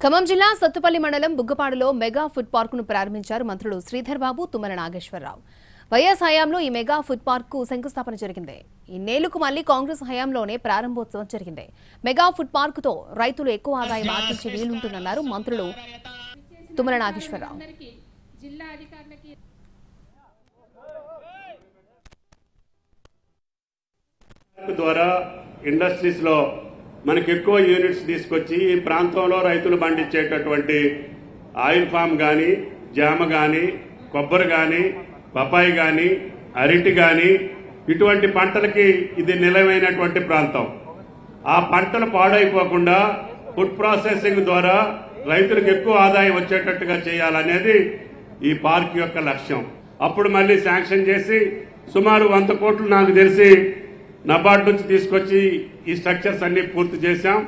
ఖమ్మం జిల్లా సత్తుపల్లి మండలం బుగ్గపాడులో mega food పార్కును ప్రారంభించారు మంత్రులు శ్రీధర్ బాబు, తుమ్మల నాగేశ్వరరావు. వైఎస్ హయాంలో ఈ మెగా ఫుడ్ పార్కు శంకుస్థాపన జరిగింది. ఇన్నేళ్లకు మళ్లీ కాంగ్రెస్ హయాంలోనే ప్రారంభోత్సవం జరిగింది. మెగా ఫుడ్ పార్కుతో రైతులు ఎక్కువ ఆదాయం ఆర్జించే వీలుంటుందన్నారు మంత్రులు తుమ్మల నాగేశ్వరరావు. ద్వారా ఇండస్ట్రీస్ లో మనకి ఎక్కువ యూనిట్స్ తీసుకొచ్చి ఈ ప్రాంతంలో రైతులు పండించేటటువంటి ఆయిల్ ఫామ్ కానీ, జామ కానీ, కొబ్బరి కానీ, పపాయి కానీ, అరటి కానీ ఇటువంటి పంటలకి ఇది నిలవైనటువంటి ప్రాంతం. ఆ పంటలు పాడైపోకుండా ఫుడ్ ప్రాసెసింగ్ ద్వారా రైతులకు ఎక్కువ ఆదాయం వచ్చేటట్టుగా చేయాలనేది ఈ పార్క్ యొక్క లక్ష్యం. అప్పుడు మళ్ళీ శాంక్షన్ చేసి సుమారు 100 కోట్లు నాకు తెలిసి నబార్డ్ నుంచి తీసుకొచ్చి ఈ స్ట్రక్చర్స్ అన్ని పూర్తి చేశాం.